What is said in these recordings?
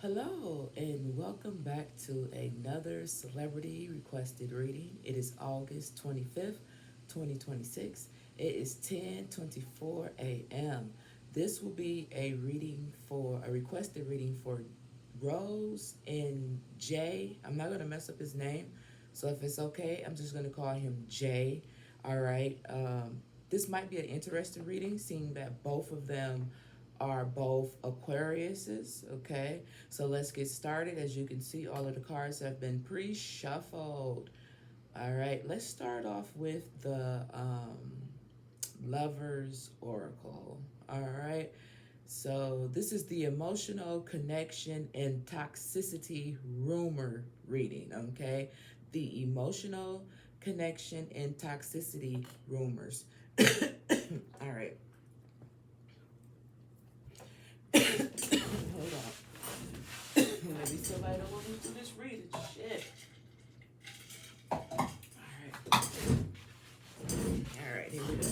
Hello, and welcome back to another celebrity requested reading. It is August 25th, 2026. It is 10:24 a.m. This will be a requested reading for Rose and Jay. I'm not going to mess up his name, so if it's okay, I'm just going to call him Jay. All right. This might be an interesting reading, seeing that both of them are both Aquariuses. Okay, so let's get started. As you can see, all of the cards have been pre-shuffled. All right, let's start off with the Lover's Oracle. All right, so this is the emotional connection and toxicity rumor reading. Okay, the emotional connection and toxicity rumors. All right. Hold on. Maybe somebody don't want me to do this reading. Shit. All right, here we go.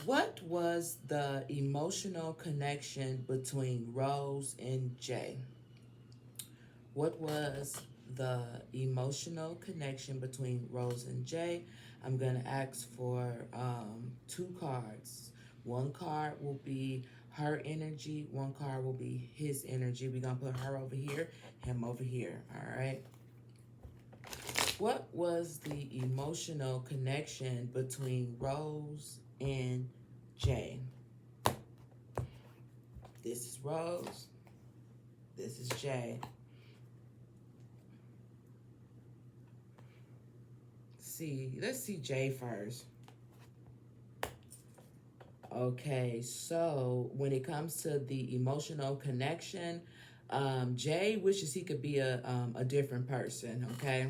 What was the emotional connection between Rose and Jay? What was the emotional connection between Rose and Jay? I'm going to ask for two cards. One card will be her energy. One card will be his energy. We're going to put her over here, him over here. All right. What was the emotional connection between Rose and Jay? This is Rose. This is Jay. Let's see Jay first. Okay, so when it comes to the emotional connection, Jay wishes he could be a different person. Okay,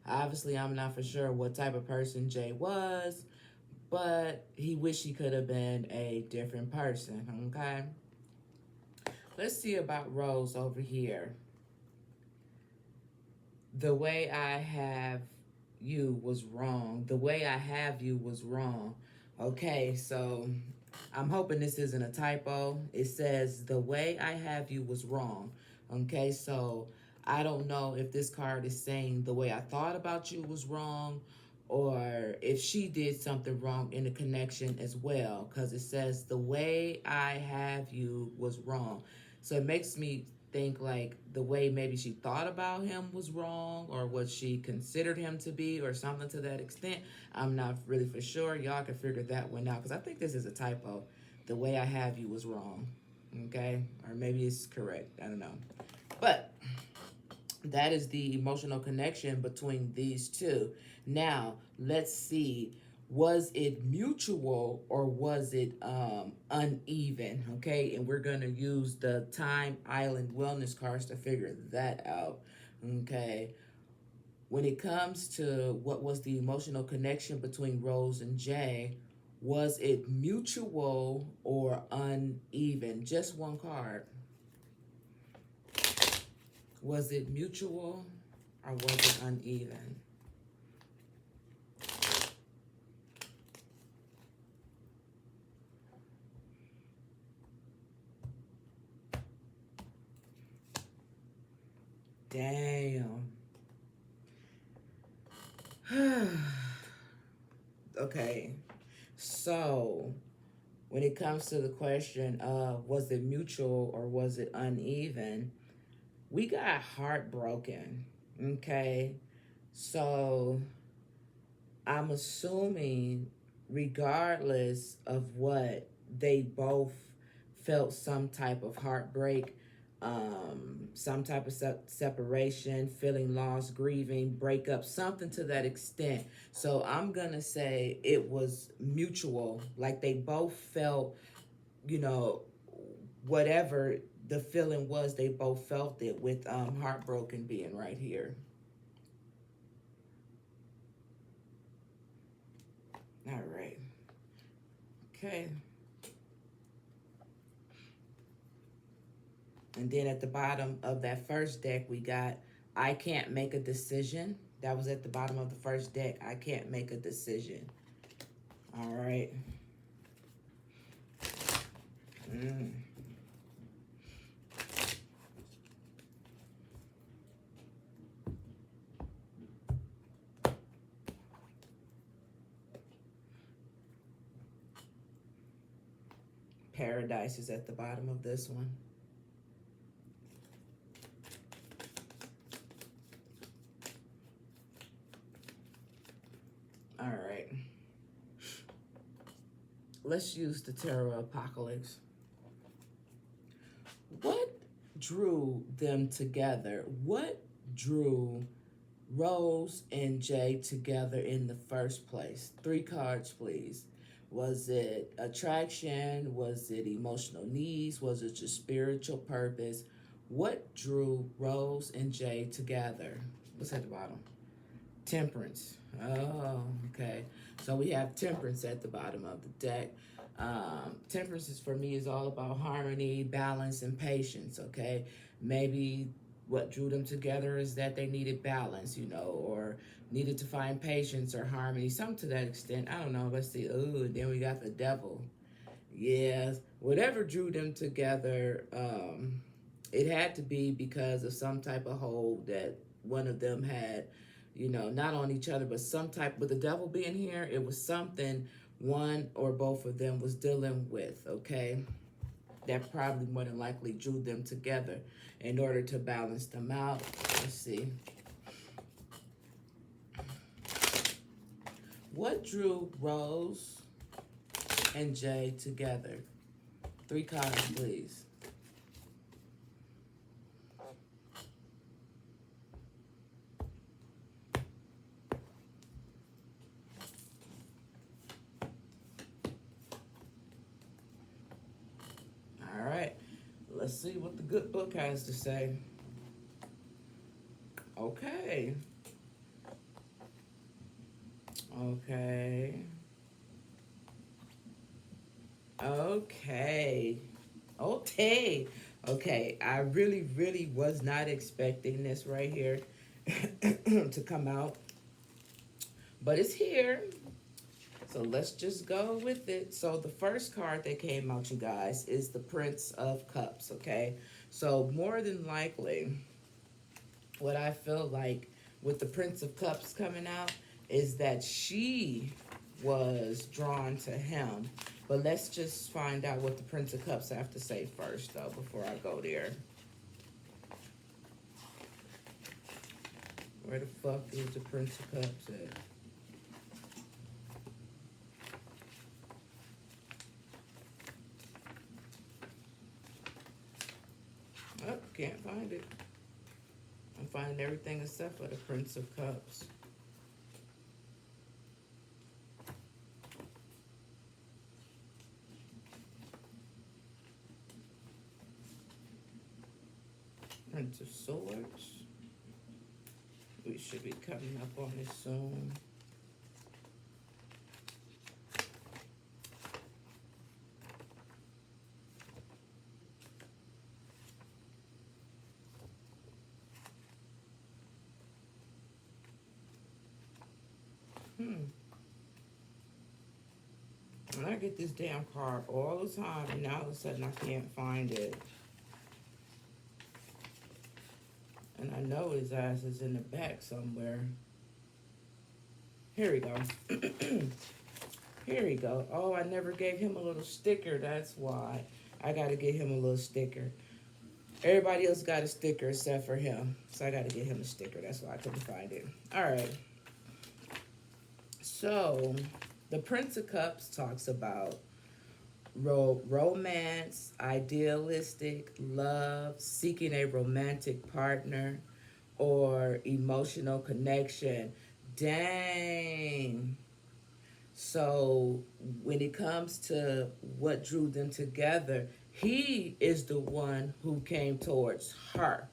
obviously I'm not for sure what type of person Jay was, but he wished he could have been a different person. Okay, let's see about Rose over here. The way I have you was wrong. The way I have you was wrong. Okay, so I'm hoping this isn't a typo. It says the way I have you was wrong. Okay, so I don't know if this card is saying the way I thought about you was wrong, or if she did something wrong in the connection as well, because it says the way I have you was wrong. So it makes me think like the way maybe she thought about him was wrong, or what she considered him to be, or something to that extent. I'm not really for sure. Y'all can figure that one out, because I think this is a typo. The way I have you was wrong. Okay, or maybe it's correct. I don't know, but that is the emotional connection between these two. Now let's see, was it mutual or was it uneven? Okay, and we're gonna use the Time Island Wellness cards to figure that out. Okay, when it comes to what was the emotional connection between Rose and Jay, was it mutual or uneven? Just one card. Was it mutual or was it uneven? Damn. Okay. So, when it comes to the question of was it mutual or was it uneven, we got heartbroken. Okay. So, I'm assuming, regardless of what, they both felt some type of heartbreak, some type of separation, feeling lost, grieving, breakup, something to that extent. So I'm gonna say it was mutual. Like they both felt, you know, whatever the feeling was, they both felt it, with heartbroken being right here. All right. Okay. And then at the bottom of that first deck, we got I can't make a decision. That was at the bottom of the first deck. I can't make a decision. All right. Mm. paradise is at the bottom of this one. All right. Let's use the Tarot Apocalypse. What drew them together? What drew Rose and Jay together in the first place? 3 cards, please. Was it attraction? Was it emotional needs? Was it just spiritual purpose? What drew Rose and Jay together? What's at the bottom? Temperance. Oh, okay. So we have temperance at the bottom of the deck. Temperance is, for me, is all about harmony, balance, and patience, okay? Maybe what drew them together is that they needed balance, you know, or needed to find patience or harmony, something to that extent. I don't know. Let's see. Oh, then we got the devil. Yes. Whatever drew them together, it had to be because of some type of hold that one of them had, you know, not on each other, but some type, with the devil being here, it was something one or both of them was dealing with, okay? That probably more than likely drew them together in order to balance them out. Let's see. What drew Rose and Jay together? 3 cards, please. All right. Let's see what the good book has to say. Okay. Okay. Okay. Okay. Okay. I really, really was not expecting this right here to come out. But it's here. So let's just go with it. So the first card that came out, you guys, is the Prince of Cups, okay? So more than likely, what I feel like with the Prince of Cups coming out is that she was drawn to him. But let's just find out what the Prince of Cups have to say first, though, before I go there. Where the fuck is the Prince of Cups at? Oh, can't find it. I'm finding everything except for the Prince of Cups. Prince of Swords. We should be coming up on this soon. And I get this damn card all the time, and now all of a sudden I can't find it. And I know his ass is in the back somewhere. Here we go. Here we go. Oh, I never gave him a little sticker. That's why. I got to get him a little sticker. Everybody else got a sticker except for him. So I got to get him a sticker. That's why I couldn't find it. All right. So the Prince of Cups talks about romance, idealistic love, seeking a romantic partner, or emotional connection. Dang. So when it comes to what drew them together, he is the one who came towards her.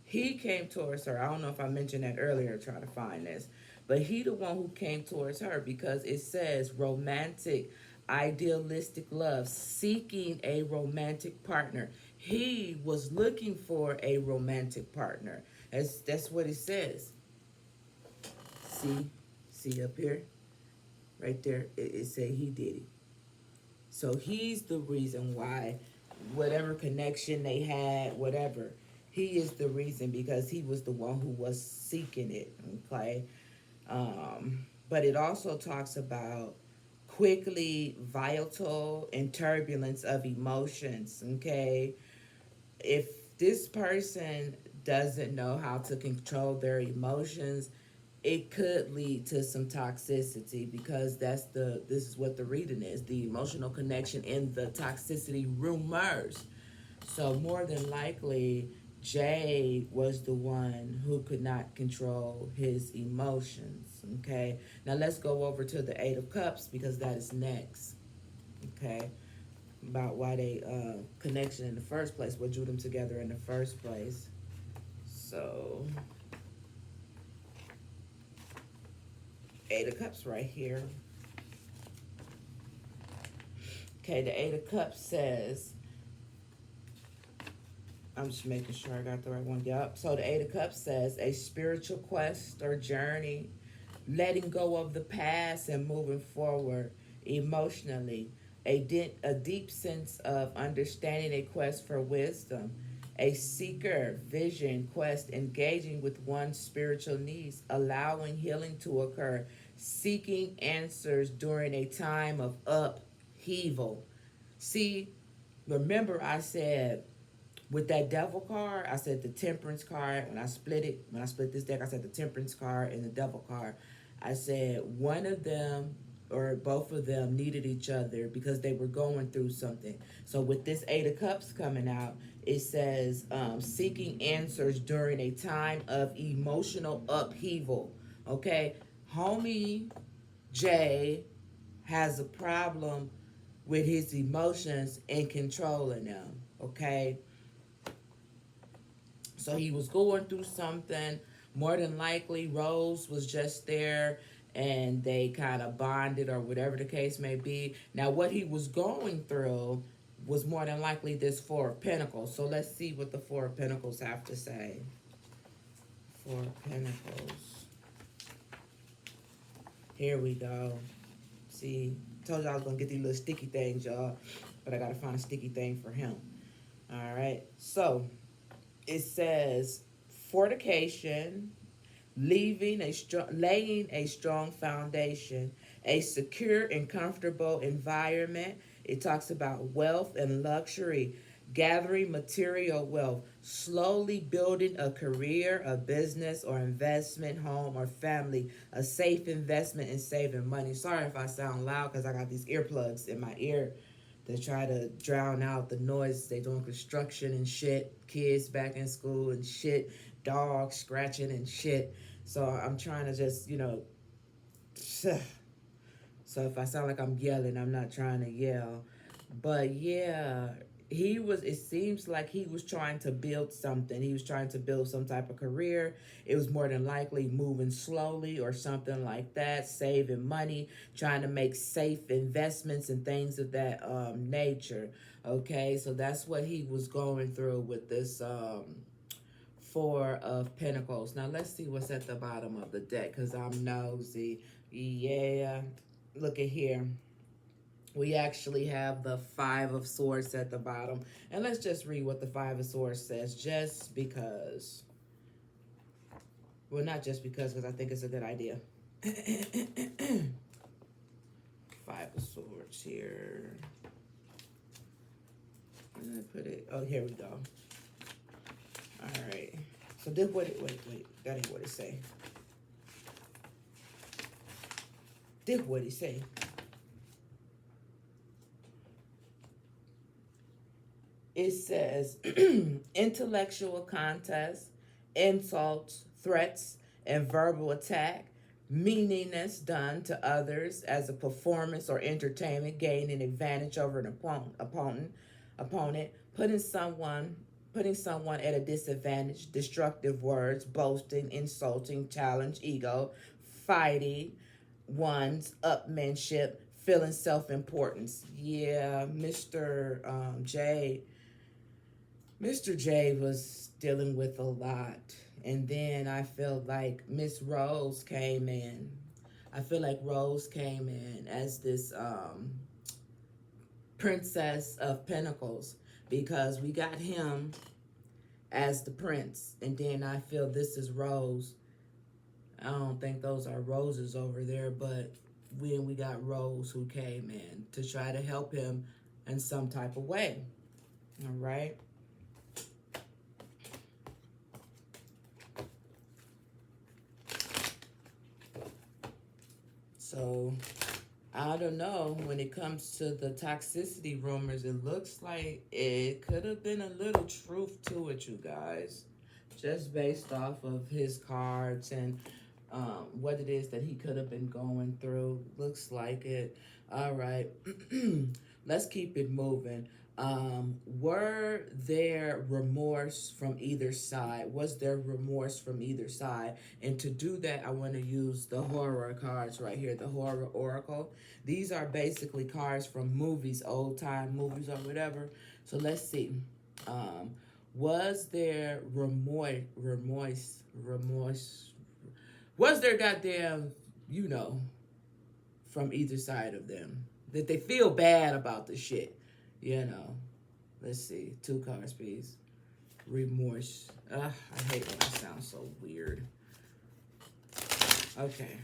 He came towards her. I don't know if I mentioned that earlier trying to find this. But he the one who came towards her because it says romantic, idealistic love, seeking a romantic partner. He was looking for a romantic partner. That's what it says. See up here? Right there, it say he did it. So he's the reason why whatever connection they had, whatever, he is the reason because he was the one who was seeking it, okay? But it also talks about quickly volatile and turbulence of emotions. Okay, if this person doesn't know how to control their emotions, it could lead to some toxicity, because this is what the reading is, the emotional connection in the toxicity rumors. So more than likely, Jay was the one who could not control his emotions. Okay, now let's go over to the Eight of Cups, because that is next. Okay, about why they connection in the first place, what drew them together in the first place. So Eight of Cups right here. Okay, the Eight of Cups says, I'm just making sure I got the right one. Yup. So the Eight of Cups says a spiritual quest or journey, letting go of the past and moving forward emotionally. A deep sense of understanding, a quest for wisdom. A seeker, vision, quest, engaging with one's spiritual needs, allowing healing to occur, seeking answers during a time of upheaval. See, remember I said with that devil card, I said the temperance card. When I split this deck, I said the temperance card and the devil card. I said one of them or both of them needed each other because they were going through something. So with this Eight of Cups coming out, it says seeking answers during a time of emotional upheaval. Okay, homie Jay has a problem with his emotions and controlling them. Okay, so he was going through something. More than likely, Rose was just there and they kind of bonded or whatever the case may be. Now, what he was going through was more than likely this Four of Pentacles. So let's see what the Four of Pentacles have to say. Four of Pentacles. Here we go. See, told y'all I was going to get these little sticky things, y'all. But I got to find a sticky thing for him. All right. So it says fortification, laying a strong foundation, a secure and comfortable environment. It talks about wealth and luxury, gathering material wealth, slowly building a career, a business or investment, home or family, a safe investment and saving money. Sorry if I sound loud because I got these earplugs in my ear to try to drown out the noise. They doing construction and shit, kids back in school and shit, dogs scratching and shit. So I'm trying to just, so if I sound like I'm yelling, I'm not trying to yell. But yeah, it seems like he was trying to build something. He was trying to build some type of career. It was more than likely moving slowly or something like that, saving money, trying to make safe investments and things of that nature. Okay, so that's what he was going through with this Four of Pentacles. Now let's see what's at the bottom of the deck, because I'm nosy. Yeah, look at here. We actually have the Five of Swords at the bottom. And let's just read what the Five of Swords says, just because. Well, not just because I think it's a good idea. Five of Swords here. I'm going to put it, oh, here we go. All right. So this what it, wait, that ain't what it say. This what it say. It says intellectual contest, insults, threats, and verbal attack, meanness done to others as a performance or entertainment, gaining advantage over an opponent, putting someone at a disadvantage, destructive words, boasting, insulting, challenge, ego, fighting one's upmanship, feeling self-importance. Yeah, Mr. J was dealing with a lot. And then I felt like Miss Rose came in. I feel like Rose came in as this Princess of Pentacles, because we got him as the prince. And then I feel this is Rose. I don't think those are roses over there, but when we got Rose who came in to try to help him in some type of way. All right. So I don't know. When it comes to the toxicity rumors, it looks like it could have been a little truth to it, you guys. Just based off of his cards and what it is that he could have been going through. Looks like it. All right. Let's keep it moving. Were there remorse from either side? Was there remorse from either side? And to do that, I want to use the horror cards right here, the horror oracle. These are basically cards from movies, old time movies or whatever. So let's see. Um, was there remorse? Was there goddamn, you know, from either side of them? That they feel bad about the shit, you know. Let's see. 2 cards, please. Remorse. I hate when I sound so weird. Okay.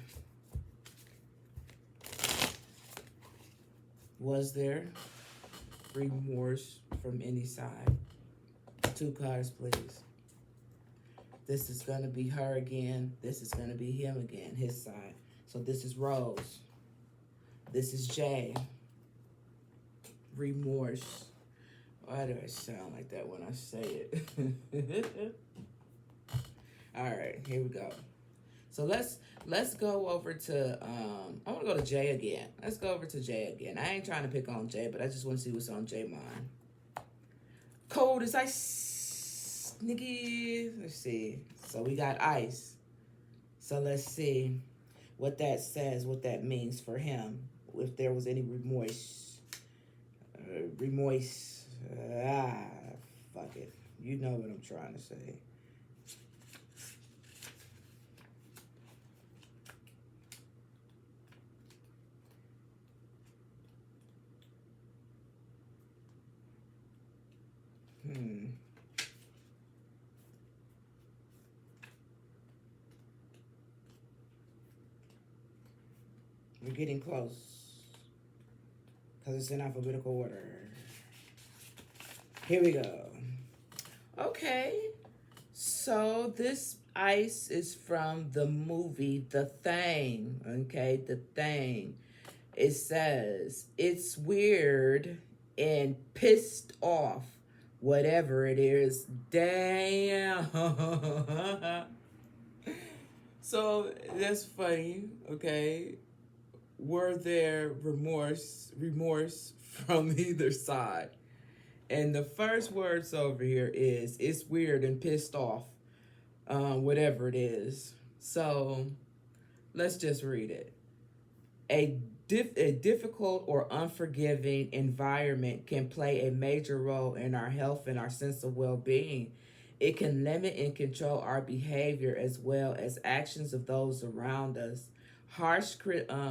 Was there remorse from any side? 2 cards, please. This is going to be her again. This is going to be him again, his side. So this is Rose. This is Jay. Remorse. Why do I sound like that when I say it? All right, here we go. So let's go over to I want to go to Jay again. Let's go over to Jay again. I ain't trying to pick on Jay, but I just want to see what's on Jay mind. Cold as ice, nigga. Let's see. So we got ice. So let's see what that says, what that means for him. If there was any remorse. Fuck it. You know what I'm trying to say. We're getting close. Because it's in alphabetical order. Here we go. Okay. So this ice is from the movie The Thing. Okay, The Thing. It says, it's weird and pissed off. Whatever it is. Damn. So that's funny. Okay. Were there remorse from either side? And the first words over here is, it's weird and pissed off, whatever it is. So let's just read it. A difficult or unforgiving environment can play a major role in our health and our sense of well-being. It can limit and control our behavior as well as actions of those around us. Harsh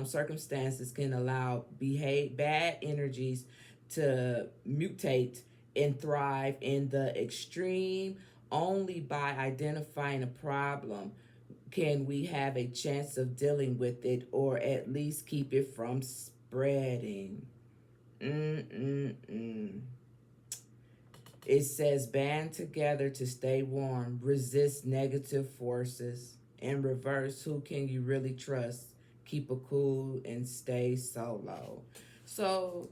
circumstances can allow bad energies to mutate and thrive in the extreme. Only by identifying a problem can we have a chance of dealing with it, or at least keep it from spreading. It says, band together to stay warm, resist negative forces. In reverse, who can you really trust? Keep it cool and stay solo. So,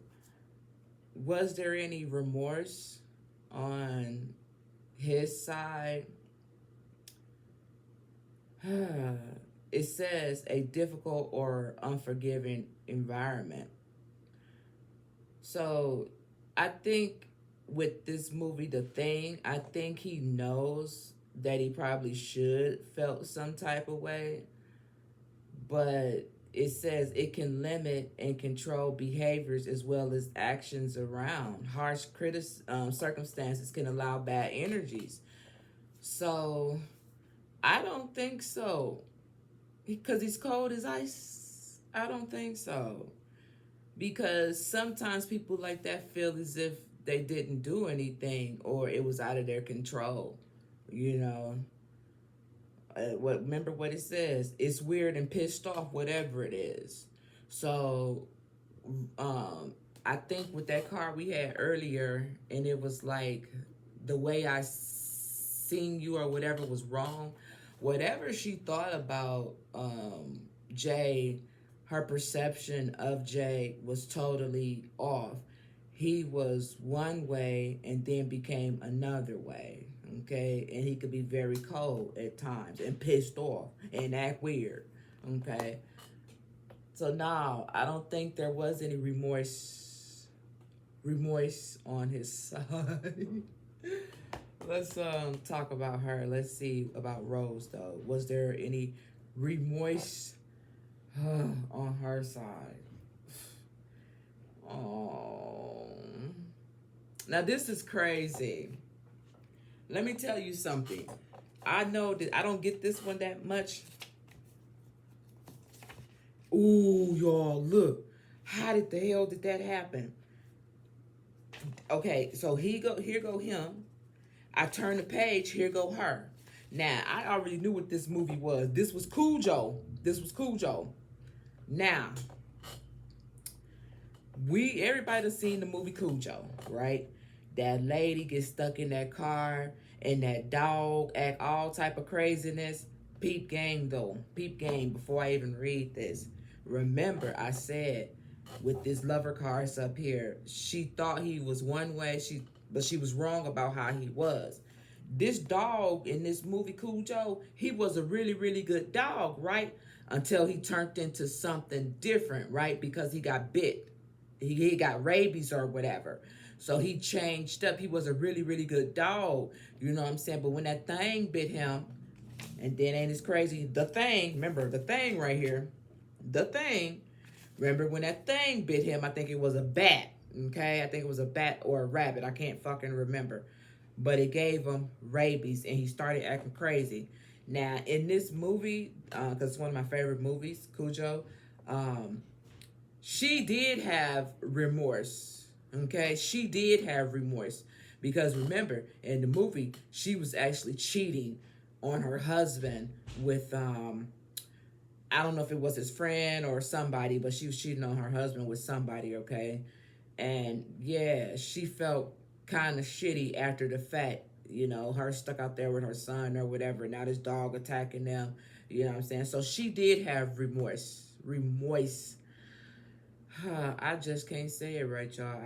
was there any remorse on his side? It says a difficult or unforgiving environment. So, I think with this movie, The Thing, I think he knows that he probably should felt some type of way, but it says it can limit and control behaviors as well as actions around. Harsh circumstances can allow bad energies. So I don't think so. Because he's cold as ice? I don't think so. Because sometimes people like that feel as if they didn't do anything or it was out of their control. You know, remember what it says. It's weird and pissed off, whatever it is. So, I think with that card we had earlier, and it was like the way I seen you or whatever was wrong. Whatever she thought about Jay, her perception of Jay was totally off. He was one way and then became another way. Okay, and he could be very cold at times and pissed off and act weird. Okay, so now I don't think there was any remorse on his side. Let's talk about her. Let's see about Rose though. Was there any remorse on her side? Oh, now this is crazy. Let me tell you something. I know that I don't get this one that much. Ooh, y'all, look. How did the hell did that happen? Okay, so here go him. I turn the page, here go her. Now, I already knew what this movie was. This was Cujo. This was Cujo. Now, everybody done seen the movie Cujo, right? That lady gets stuck in that car and that dog act all type of craziness. Peep game though. Peep game before I even read this. Remember, I said with this lover cards up here, she thought he was one way, but she was wrong about how he was. This dog in this movie Cujo, he was a really, really good dog, right? Until he turned into something different, right? Because he got bit. He got rabies or whatever. So he changed up. He was a really, really good dog. You know what I'm saying? But when that thing bit him, and then ain't as crazy, the thing, remember the thing right here, the thing, remember when that thing bit him, I think it was a bat, okay? I think it was a bat or a rabbit. I can't fucking remember. But it gave him rabies, and he started acting crazy. Now, in this movie, because it's one of my favorite movies, Cujo, she did have remorse, okay? She did have remorse. Because remember, in the movie, she was actually cheating on her husband with, I don't know if it was his friend or somebody, but she was cheating on her husband with somebody, okay? And yeah, she felt kind of shitty after the fact, you know, her stuck out there with her son or whatever. Now this dog attacking them, you know what I'm saying? So she did have remorse. Remorse. I just can't say it right, y'all.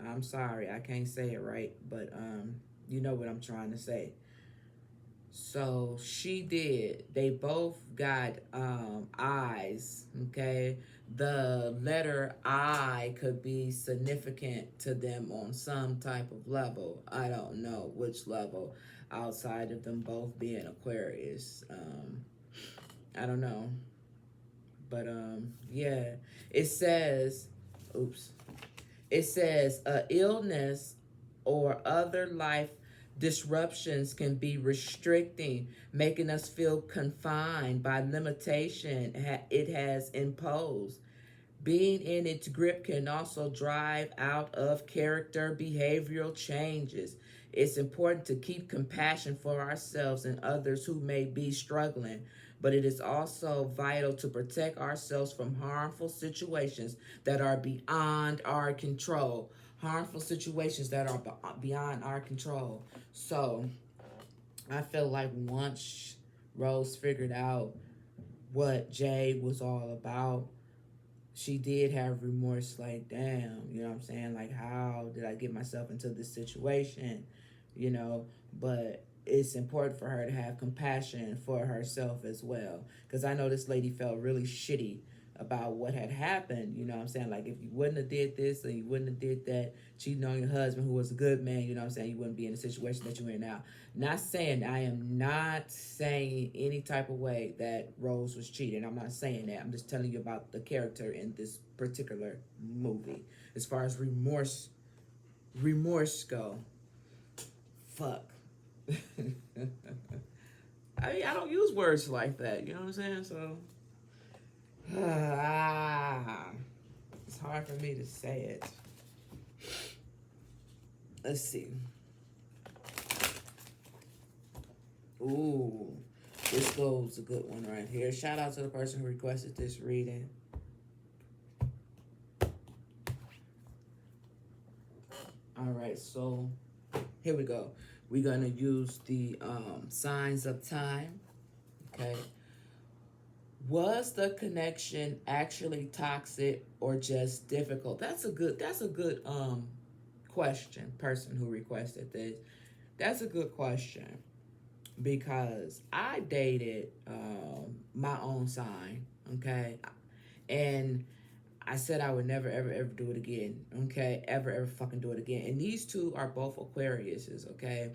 I'm sorry, I can't say it right, but you know what I'm trying to say. So she did. They both got eyes. Okay, the letter I could be significant to them on some type of level. I don't know which level, outside of them both being Aquarius. I don't know, but yeah, it says, oops, it says a illness or other life disruptions can be restricting, making us feel confined by limitation it has imposed. Being in its grip can also drive out of character behavioral changes. It's important to keep compassion for ourselves and others who may be struggling, but it is also vital to protect ourselves from harmful situations that are beyond our control. Harmful situations that are beyond our control. So, I feel like once Rose figured out what Jay was all about, she did have remorse, like, damn, you know what I'm saying? Like, how did I get myself into this situation? You know, but it's important for her to have compassion for herself as well. Because I know this lady felt really shitty about what had happened, you know what I'm saying? Like, if you wouldn't have did this and you wouldn't have did that, cheating on your husband who was a good man, you know what I'm saying? You wouldn't be in the situation that you're in now. Not saying, I am not saying any type of way that Rose was cheating. I'm not saying that. I'm just telling you about the character in this particular movie. As far as remorse go, fuck. I mean, I don't use words like that, you know what I'm saying? So, it's hard for me to say it. Let's see. Ooh, this goes a good one right here. Shout out to the person who requested this reading. right, so here we go. We're going to use the signs of time. Okay. Was the connection actually toxic or just difficult? That's a good question. Person who requested this. That's a good question because I dated my own sign, okay? And I said I would never ever ever do it again, okay? Ever fucking do it again. And these two are both Aquariuses, okay?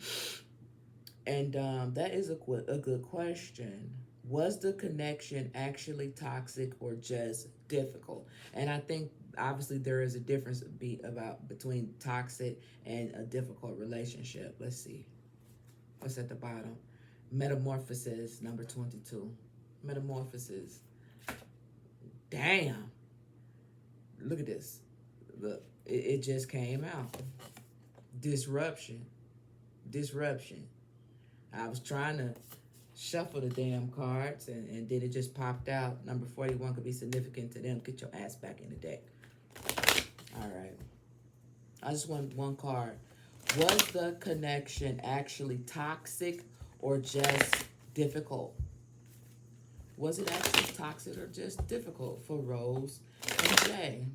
And that is a good question. Was the connection actually toxic or just difficult? And I think obviously there is a difference between toxic and a difficult relationship. Let's see. What's at the bottom? Metamorphosis, number 22. Metamorphosis. Damn. Look at this. Look, it just came out. Disruption. I was trying to shuffle the damn cards, and then it just popped out. Number 41 could be significant to them. Get your ass back in the deck. All right. I just want one card. Was the connection actually toxic or just difficult? Was it actually toxic or just difficult for Rose and Jay?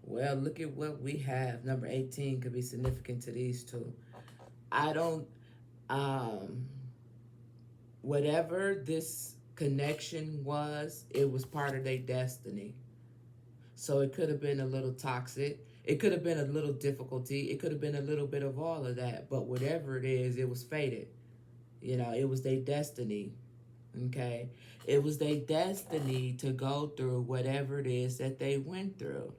Well, look at what we have. Number 18 could be significant to these two. I don't, whatever this connection was, it was part of their destiny. So it could have been a little toxic. It could have been a little difficulty. It could have been a little bit of all of that. But whatever it is, it was fated. You know, it was their destiny. Okay? It was their destiny to go through whatever it is that they went through.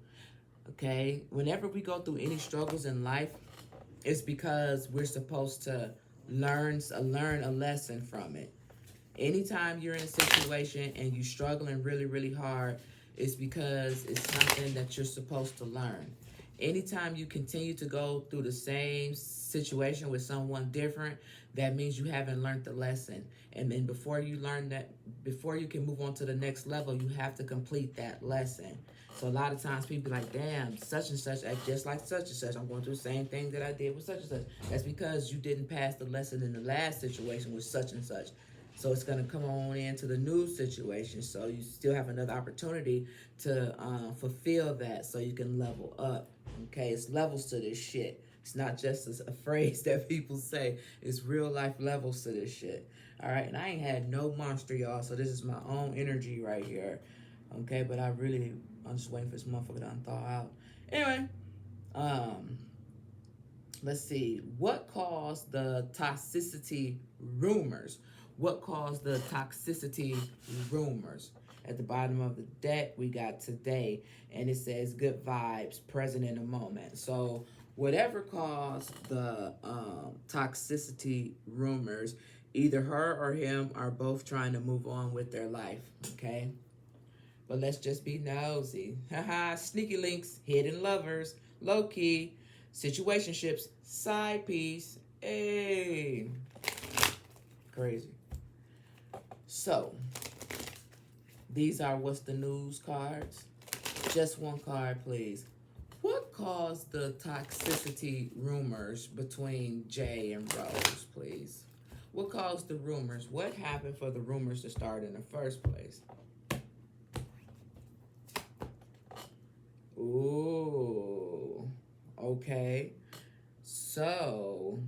Okay? Whenever we go through any struggles in life, it's because we're supposed to learn a lesson from it. Anytime you're in a situation and you're struggling really, really hard, it's because it's something that you're supposed to learn. Anytime you continue to go through the same situation with someone different, that means you haven't learned the lesson. And then before you learn that, before you can move on to the next level, you have to complete that lesson. So a lot of times people are like, damn, such and such act just like such and such. I'm going through the same thing that I did with such and such. That's because you didn't pass the lesson in the last situation with such and such. So it's going to come on into the new situation. So you still have another opportunity to fulfill that so you can level up. Okay, it's levels to this shit. It's not just a phrase that people say. It's real life levels to this shit. All right, and I ain't had no monster, y'all. So this is my own energy right here. Okay, but I'm just waiting for this motherfucker to unthaw out. Anyway, let's see. What caused the toxicity rumors? What caused the toxicity rumors? At the bottom of the deck, we got today, and it says good vibes, present in a moment. So whatever caused the toxicity rumors, either her or him are both trying to move on with their life, okay? But let's just be nosy. Haha, sneaky links, hidden lovers, low-key, situationships, side piece. Hey, crazy. So, these are what's the news cards. Just one card, please. What caused the toxicity rumors between Jay and Rose, please? What caused the rumors? What happened for the rumors to start in the first place? Ooh, okay. So,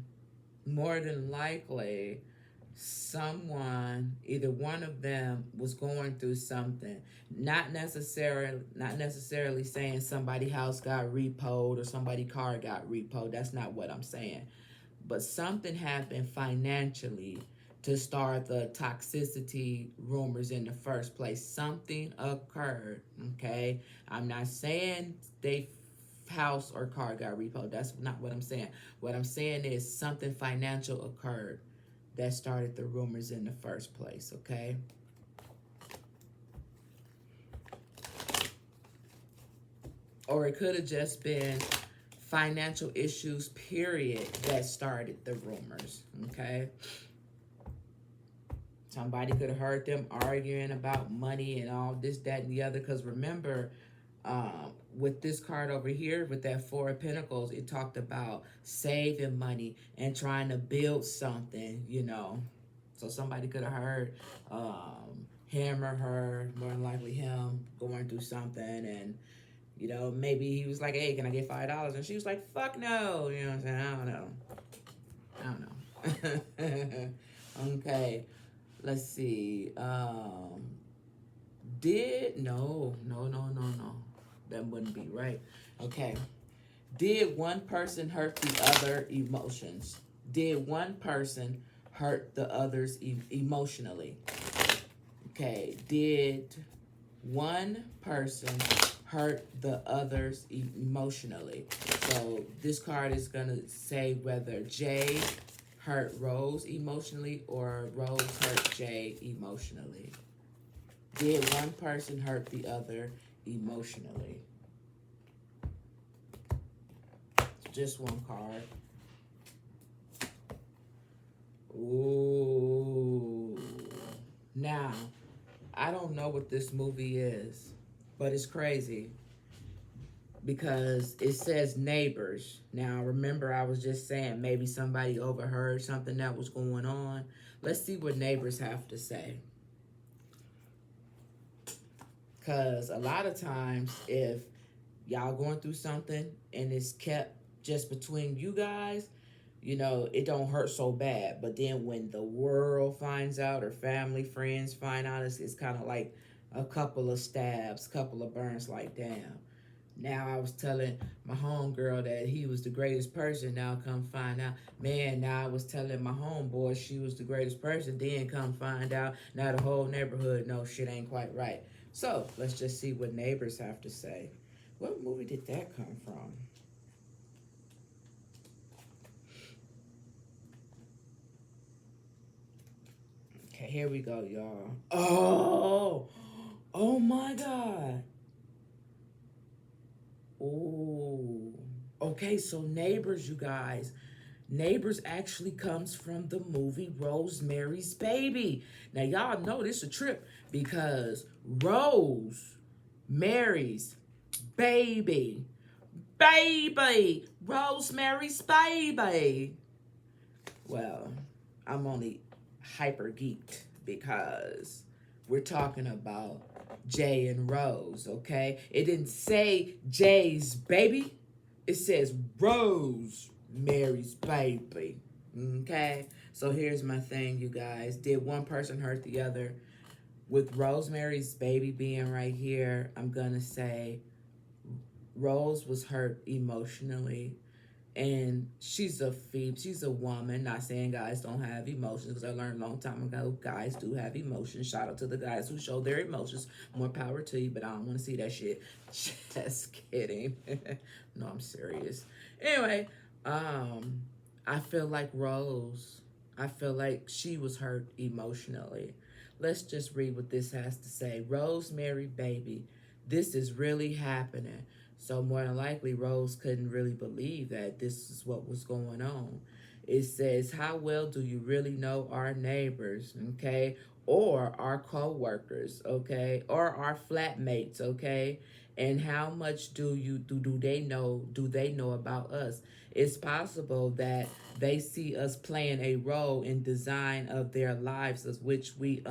more than likely, someone, either one of them, was going through something. Not necessarily saying somebody's house got repoed or somebody's car got repoed. That's not what I'm saying. But something happened financially to start the toxicity rumors in the first place. Something occurred, okay? I'm not saying they house or car got repoed. That's not what I'm saying. What I'm saying is something financial occurred that started the rumors in the first place, okay? Or it could have just been financial issues, period, that started the rumors, okay? Somebody could have heard them arguing about money and all this, that, and the other. Because remember, with this card over here, with that Four of Pentacles, it talked about saving money and trying to build something, you know. So somebody could have heard him or her, more than likely him, going through something. And, you know, maybe he was like, hey, can I get $5? And she was like, fuck no. You know what I'm saying? I don't know. Okay. Let's see. No. That wouldn't be right. Okay. Did one person hurt the other emotions? Did one person hurt the others emotionally? Okay. Did one person hurt the others emotionally? So this card is going to say whether Jay hurt Rose emotionally or Rose hurt Jay emotionally. Did one person hurt the other emotionally? Just one card. Ooh. Now, I don't know what this movie is, but it's crazy because it says neighbors. Now, remember I was just saying maybe somebody overheard something that was going on. Let's see what neighbors have to say. Because a lot of times if y'all going through something and it's kept just between you guys, you know, it don't hurt so bad. But then when the world finds out or family, friends find out, it's kind of like a couple of stabs, couple of burns, like, damn. Now I was telling my homegirl that he was the greatest person. Now come find out. Man, now I was telling my homeboy she was the greatest person. Then come find out. Now the whole neighborhood knows shit ain't quite right. So let's just see what neighbors have to say. What movie did that come from? Okay, here we go, y'all. Oh my God. Oh, okay, so Neighbors, you guys. Neighbors actually comes from the movie Rosemary's Baby. Now, y'all know this is a trip because Rose marries baby. Baby! Rosemary's Baby. Well, I'm only hyper geeked because we're talking about Jay and Rose, okay? It didn't say Jay's baby. It says Rose Mary's baby, okay? So here's my thing, you guys. Did one person hurt the other? With Rosemary's baby being right here, I'm going to say Rose was hurt emotionally. And she's a woman. Not saying guys don't have emotions, because I learned a long time ago guys do have emotions. Shout out to the guys who show their emotions. More power to you, but I don't want to see that shit. Just kidding. No, I'm serious. Anyway, I feel like I feel like she was hurt emotionally. Let's just read what this has to say. Rosemary baby, this is really happening. So more than likely, Rose couldn't really believe that this is what was going on. It says, how well do you really know our neighbors, okay? Or our co-workers, okay? Or our flatmates, okay? And how much do they know about us? It's possible that they see us playing a role in design of their lives, of which we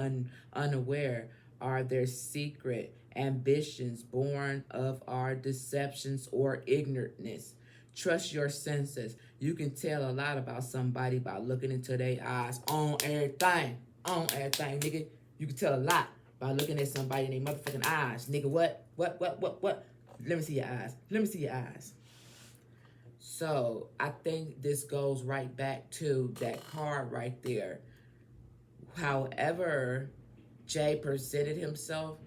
unaware are their secret ambitions born of our deceptions or ignorance. Trust your senses. You can tell a lot about somebody by looking into their eyes on everything. On everything, nigga. You can tell a lot by looking at somebody in their motherfucking eyes. Nigga, what? Let me see your eyes. Let me see your eyes. So I think this goes right back to that card right there. However Jay presented himself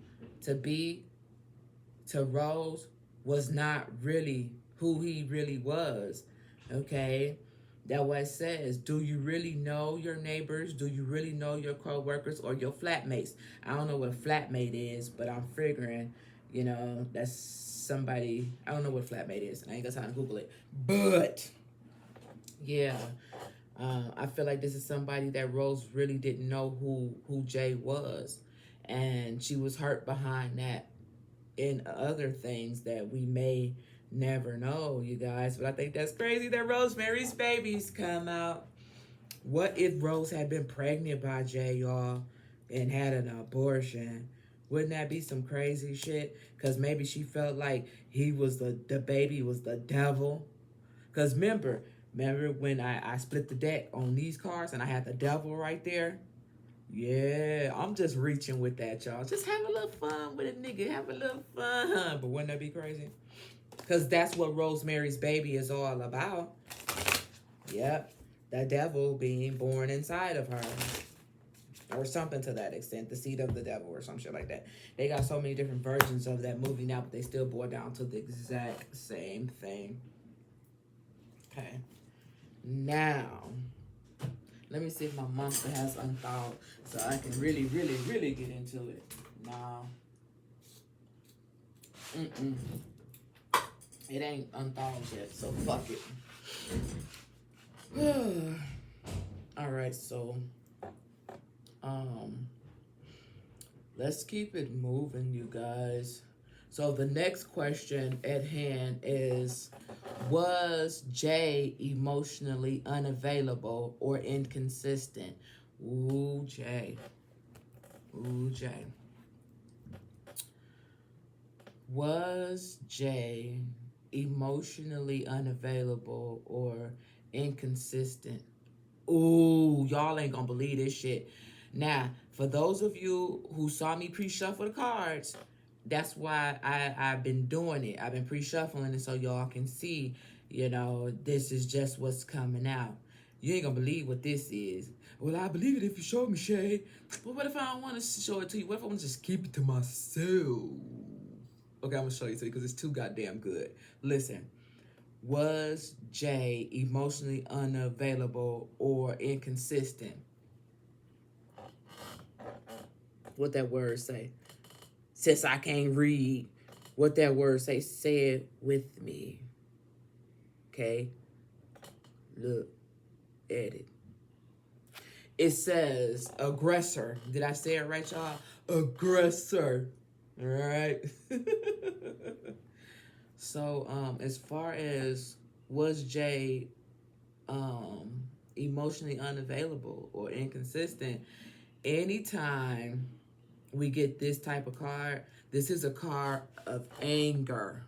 to Rose was not really who he really was, okay? That's what it says. Do you really know your neighbors? Do you really know your co-workers or your flatmates? I don't know what flatmate is, but I'm figuring You know, that's somebody, I don't know what flatmate is. I ain't got time to Google it. But, yeah. I feel like this is somebody that Rose really didn't know who Jay was. And she was hurt behind that in other things that we may never know, you guys. But I think that's crazy that Rosemary's Babies come out. What if Rose had been pregnant by Jay, y'all, and had an abortion? Wouldn't that be some crazy shit? Because maybe she felt like he was the baby was the devil. Because remember when I split the deck on these cards and I had the devil right there? Yeah, I'm just reaching with that, y'all. Just have a little fun with a nigga. Have a little fun. But wouldn't that be crazy? Because that's what Rosemary's Baby is all about. Yep. The devil being born inside of her. Or something to that extent. The seed of the devil or some shit like that. They got so many different versions of that movie now, but they still boil down to the exact same thing. Okay. Now, let me see if my monster has unthawed so I can really, really, really get into it. No. It ain't unthawed yet, so fuck it. Alright, so let's keep it moving, you guys. So the next question at hand is, was Jay emotionally unavailable or inconsistent? Ooh, Jay. Ooh, Jay. Was Jay emotionally unavailable or inconsistent? Ooh, y'all ain't gonna believe this shit. Now, for those of you who saw me pre-shuffle the cards, that's why I've been doing it. I've been pre-shuffling it so y'all can see, you know, this is just what's coming out. You ain't gonna believe what this is. Well, I believe it if you show me, Shay. But what if I don't want to show it to you? What if I want to just keep it to myself? Okay, I'm gonna show you to you because it's too goddamn good. Listen. Was Jay emotionally unavailable or inconsistent? What that word say? Since I can't read, what that word say? Say it with me. Okay? Look at it. It says aggressor. Did I say it right, y'all? Aggressor. All right. So, as far as was Jay emotionally unavailable or inconsistent, anytime we get this type of card, this is a card of anger.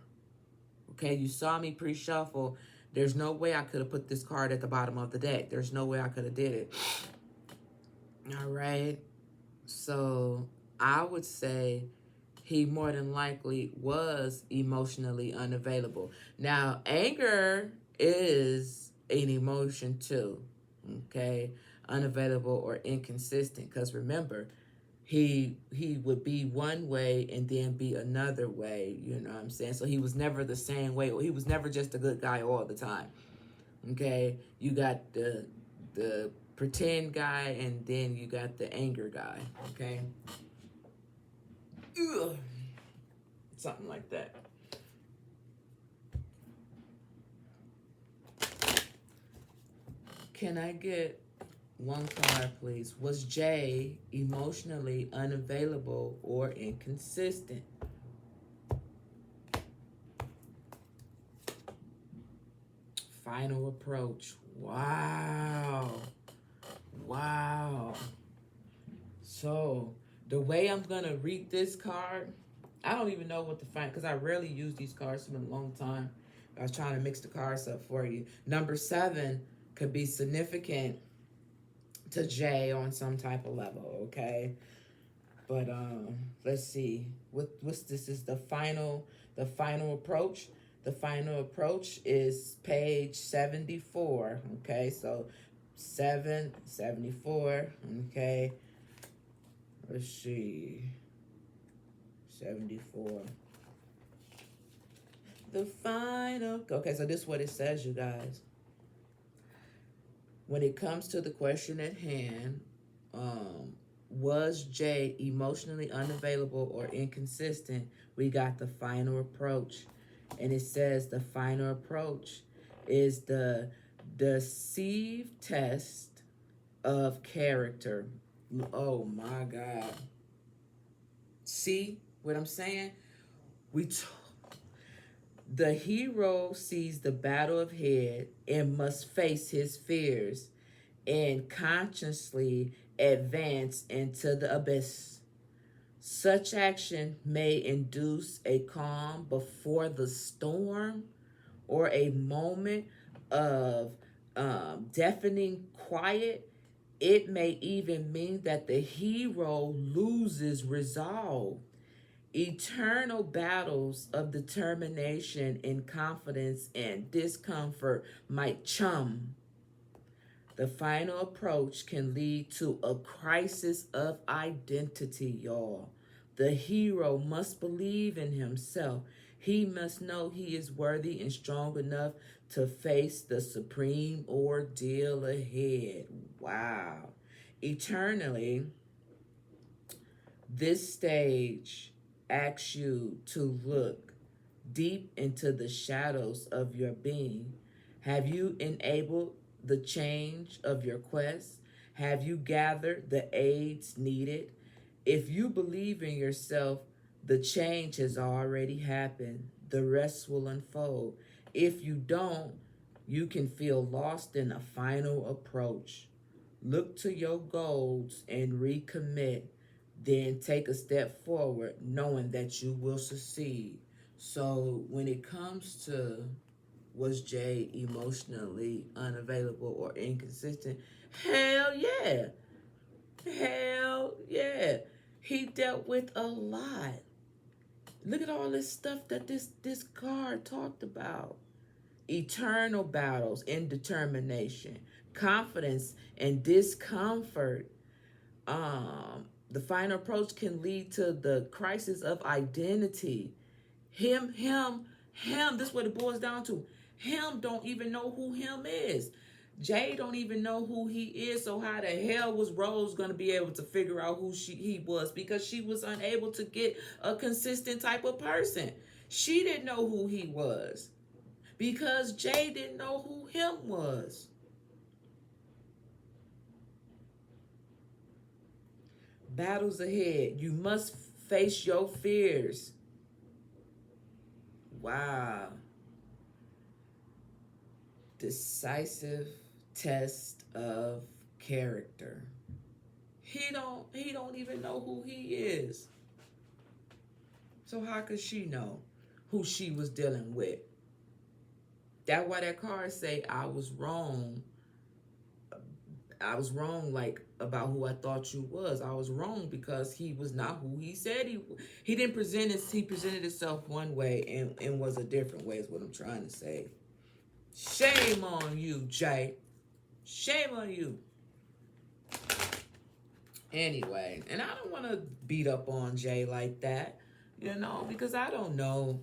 Okay, you saw me pre-shuffle. There's no way I could have put this card at the bottom of the deck. There's no way I could have did it. All right. So I would say he more than likely was emotionally unavailable. Now, anger is an emotion too, okay? Unavailable or inconsistent, because remember, he would be one way and then be another way, you know what I'm saying? So he was never the same way, or he was never just a good guy all the time, okay? You got the pretend guy, and then you got the anger guy, okay? Ugh. Something like that. Can I get one card, please? Was Jay emotionally unavailable or inconsistent? Final approach. Wow. Wow. So, the way I'm going to read this card, I don't even know what to find because I rarely use these cards. It's been a long time. I was trying to mix the cards up for you. Number 7 could be significant to Jay on some type of level, okay? But let's see. What's this is the final approach. The final approach is page 74, okay? So 774, okay? Let's see. 74. The final. Okay, so this is what it says, you guys. When it comes to the question at hand, Was Jay emotionally unavailable or inconsistent? We got the final approach. And it says the final approach is the deceived test of character. Oh my God. See what I'm saying? We t- the hero sees the battle ahead and must face his fears and consciously advance into the abyss. Such action may induce a calm before the storm or a moment of deafening quiet. It may even mean that the hero loses resolve. Eternal battles of determination and confidence and discomfort might chum. The final approach can lead to a crisis of identity, y'all. The hero must believe in himself. He must know he is worthy and strong enough to face the supreme ordeal ahead. Wow. Eternally, this stage asks you to look deep into the shadows of your being. Have you enabled the change of your quest? Have you gathered the aids needed? If you believe in yourself, the change has already happened. The rest will unfold. If you don't, you can feel lost in a final approach. Look to your goals and recommit. Then take a step forward, knowing that you will succeed. So, when it comes to was Jay emotionally unavailable or inconsistent? Hell yeah. Hell yeah. He dealt with a lot. Look at all this stuff that this card talked about. Eternal battles and determination, confidence and discomfort. The final approach can lead to the crisis of identity. Him. This is what it boils down to. Him don't even know who him is. Jay don't even know who he is. So how the hell was Rose gonna be able to figure out who he was? Because she was unable to get a consistent type of person. She didn't know who he was because Jay didn't know who him was. Battles ahead. You must face your fears. Wow. Decisive test of character. He don't even know who he is. So how could she know who she was dealing with? That's why that card say I was wrong. I was wrong, like about who I thought you was. I was wrong because he was not who he said he didn't present it. He presented himself one way and was a different way. Is what I'm trying to say. Shame on you, Jay. Shame on you. Anyway, and I don't want to beat up on Jay like that, because I don't know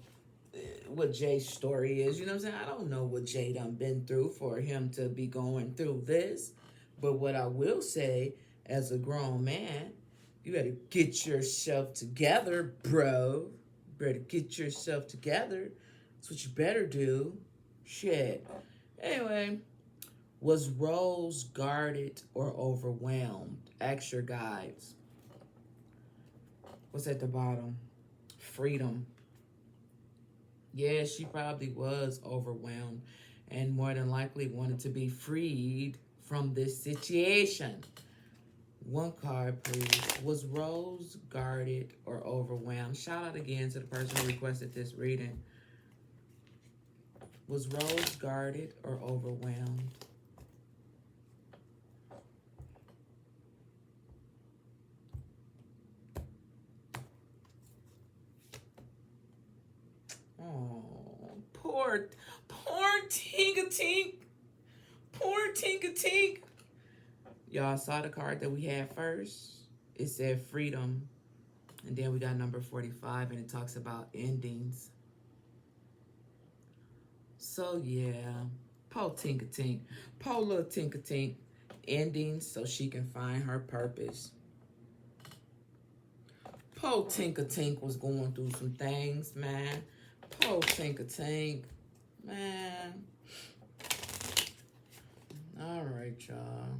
what Jay's story is. You know what I'm saying? I don't know what Jay done been through for him to be going through this. But what I will say, as a grown man, you better get yourself together, bro. You better get yourself together. That's what you better do. Shit. Anyway, was Rose guarded or overwhelmed? Ask your guides. What's at the bottom? Freedom. Yeah, she probably was overwhelmed and more than likely wanted to be freed from this situation. One card, please. Was Rose guarded or overwhelmed? Shout out again to the person who requested this reading. Was Rose guarded or overwhelmed? Oh, poor Tinka-Tink. Poor Tinka-Tink. Y'all saw the card that we had first? It said freedom. And then we got number 45, and it talks about endings. So, yeah. Poor Tinka-Tink. Poor little Tinka-Tink. Endings so she can find her purpose. Po Tinker was going through some things, man. Po Tinker, man. All right, y'all.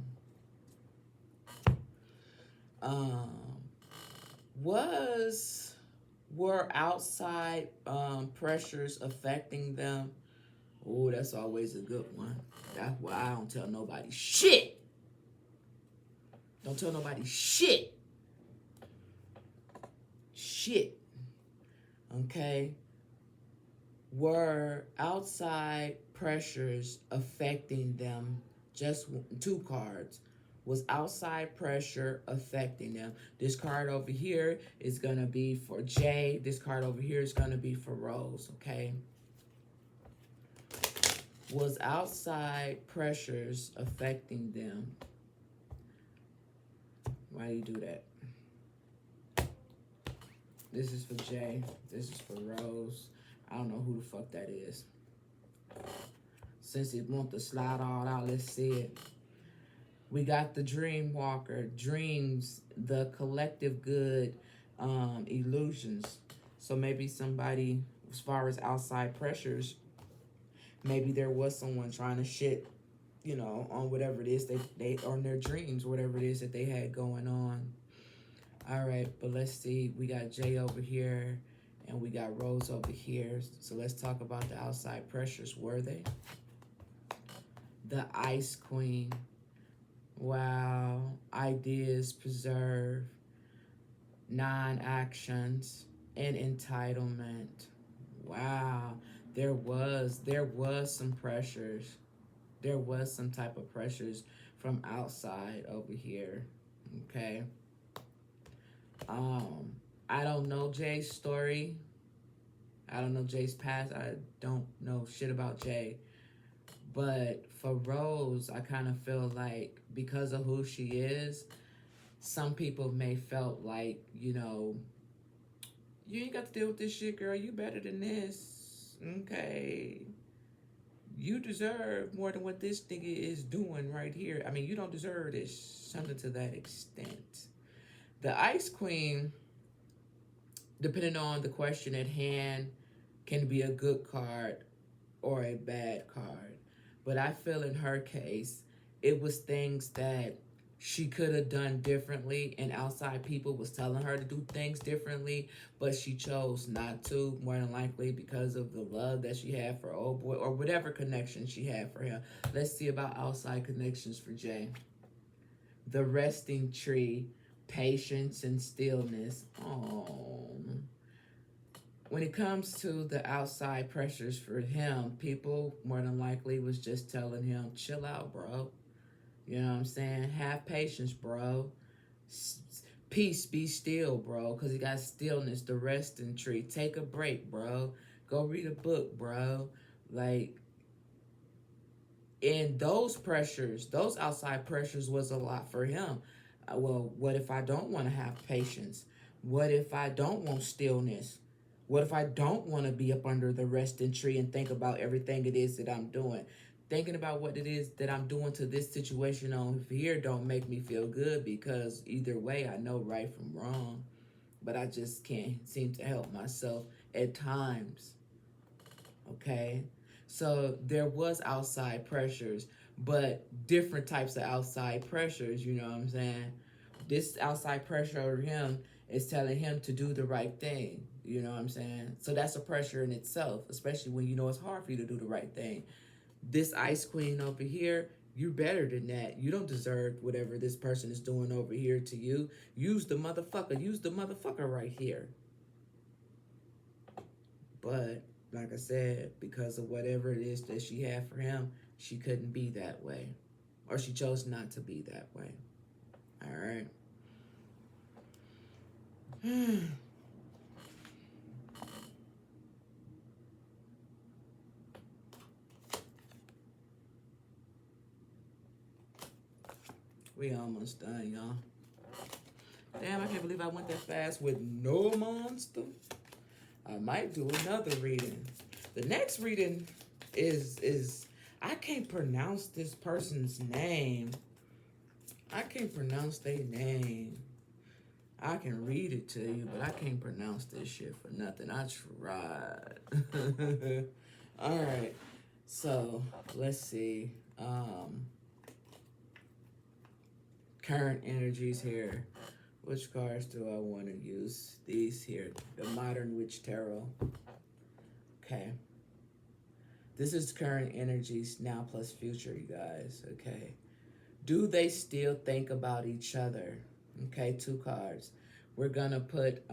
Were outside pressures affecting them? Oh, that's always a good one. That's why I don't tell nobody shit. Don't tell nobody shit. Shit. Okay? Were outside pressures affecting them? Just two cards. Was outside pressure affecting them? This card over here is going to be for Jay. This card over here is going to be for Rose, okay? Was outside pressures affecting them? Why do you do that? This is for Jay. This is for Rose. I don't know who the fuck that is. Since it want to slide all out, let's see it. We got the Dream Walker. Dreams, the collective good, illusions. So maybe somebody, as far as outside pressures, maybe there was someone trying to shit, you know, on whatever it is they on their dreams, whatever it is that they had going on. All right, but let's see. We got Jay over here, and we got Rose over here. So let's talk about the outside pressures. Were they? The Ice Queen. Wow. Ideas preserve. Non-actions and entitlement. Wow. There was some pressures. There was some type of pressures from outside over here. Okay. I don't know Jay's story. I don't know Jay's past. I don't know shit about Jay. But for Rose, I kind of feel like because of who she is, some people may felt like, you know, you ain't got to deal with this shit, girl. You better than this. Okay. You deserve more than what this nigga is doing right here. I mean, you don't deserve this. Something to that extent. The Ice Queen, depending on the question at hand, can be a good card or a bad card. But I feel in her case, it was things that she could have done differently, and outside people was telling her to do things differently, but she chose not to, more than likely because of the love that she had for old boy or whatever connection she had for him. Let's see about outside connections for Jay. The Resting Tree. Patience and stillness. Oh. When it comes to the outside pressures for him, people more than likely was just telling him, chill out, bro. You know what I'm saying? Have patience, bro. Peace, be still, bro. Because he got stillness, the resting tree. Take a break, bro. Go read a book, bro. Like, and those pressures, those outside pressures was a lot for him. Well, what if I don't want to have patience? What if I don't want stillness? What if I don't want to be up under the resting tree and think about everything it is that I'm doing? Thinking about what it is that I'm doing to this situation on here don't make me feel good, because either way I know right from wrong, but I just can't seem to help myself at times. Okay? So there was outside pressures, but different types of outside pressures, you know what I'm saying? This outside pressure over him is telling him to do the right thing, you know what I'm saying? So that's a pressure in itself, especially when you know it's hard for you to do the right thing. This Ice Queen over here, you're better than that. You don't deserve whatever this person is doing over here to you. Use the motherfucker right here. But like I said, because of whatever it is that she had for him, she couldn't be that way. Or she chose not to be that way. All right. We almost done, y'all. Damn, I can't believe I went that fast with no monster. I might do another reading. The next reading is I can't pronounce this person's name. I can't pronounce their name. I can read it to you, but I can't pronounce this shit for nothing. I tried. All right. So let's see. Current energies here. Which cards do I want to use? These here. The Modern Witch Tarot. Okay. This is current energies now plus future, you guys. Okay. Do they still think about each other? Okay, 2 cards. We're gonna put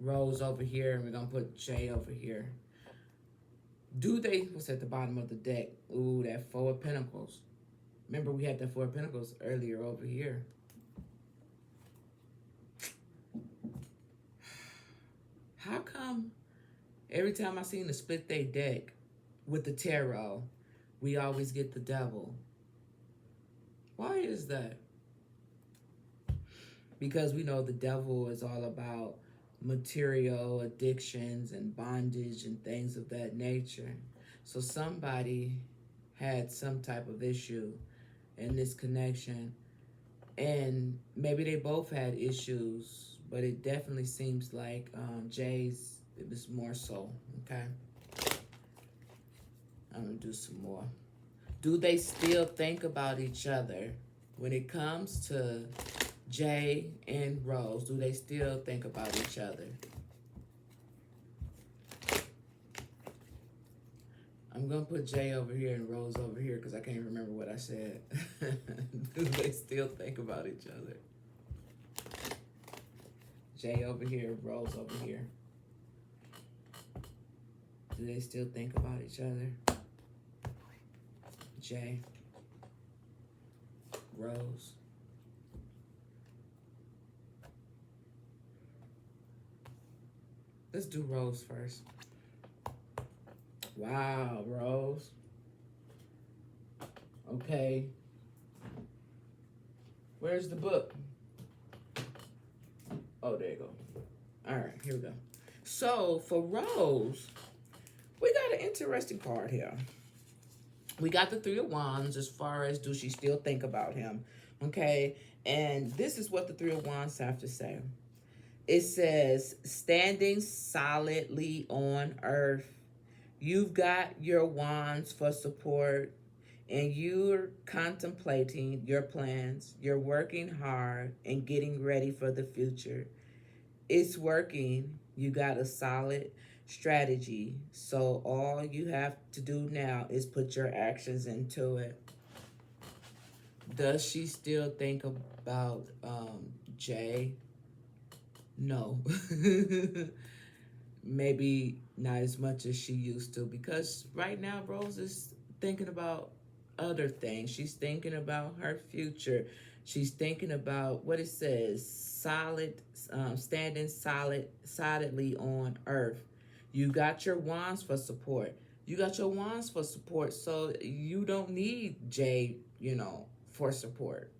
Rose over here, and we're gonna put Jay over here. Do they, what's at the bottom of the deck? Ooh, that 4 of Pentacles. Remember, we had that 4 of Pentacles earlier over here. How come every time I seen the split they deck with the tarot, we always get the devil? Why is that? Because we know the devil is all about material addictions and bondage and things of that nature. So somebody had some type of issue in this connection, and maybe they both had issues, but it definitely seems like Jay's, it was more so. Okay, I'm gonna do some more. Do they still think about each other when it comes to Jay and Rose? Do they still think about each other? I'm going to put Jay over here and Rose over here because I can't remember what I said. Do they still think about each other? Jay over here, Rose over here. Do they still think about each other? Jay, Rose. Let's do Rose first. Wow, Rose. Okay. Where's the book? Oh, there you go. All right, here we go. So for Rose, we got an interesting card here. We got the 3 of Wands as far as do she still think about him? Okay, and this is what the 3 of Wands have to say. It says, standing solidly on earth. You've got your wands for support, and you're contemplating your plans. You're working hard and getting ready for the future. It's working. You got a solid strategy. So all you have to do now is put your actions into it. Does she still think about Jay? No. Maybe not as much as she used to, because right now Rose is thinking about other things. She's thinking about her future. She's thinking about what it says, solid, standing solidly on earth. You got your wands for support. You got your wands for support, so you don't need Jay, for support.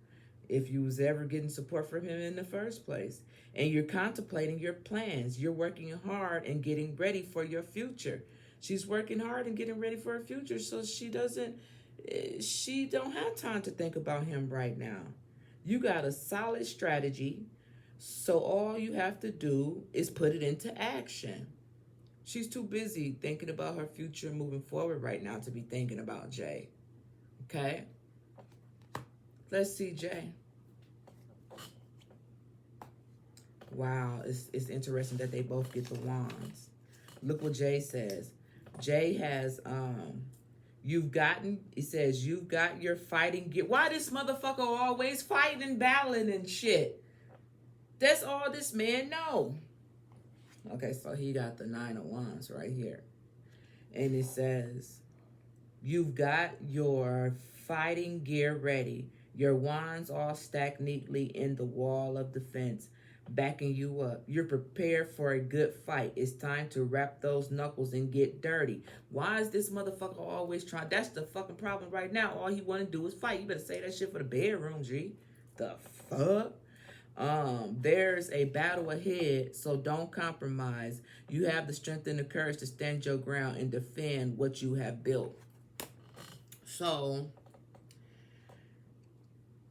If you was ever getting support from him in the first place. And you're contemplating your plans. You're working hard and getting ready for your future. She's working hard and getting ready for her future, so she don't have time to think about him right now. You got a solid strategy, so all you have to do is put it into action. She's too busy thinking about her future moving forward right now to be thinking about Jay. Okay? Let's see Jay. Wow, it's interesting that they both get the wands. Look what Jay says. Jay has, it says, you've got your fighting gear. Why this motherfucker always fighting and battling and shit? That's all this man know. Okay, so he got the 9 of Wands right here. And it says, you've got your fighting gear ready. Your wands all stacked neatly in the wall of defense, backing you up. You're prepared for a good fight. It's time to wrap those knuckles and get dirty. Why is this motherfucker always trying? That's the fucking problem right now. All he want to do is fight. You better say that shit for the bedroom, G. The fuck? There's a battle ahead, so don't compromise. You have the strength and the courage to stand your ground and defend what you have built. So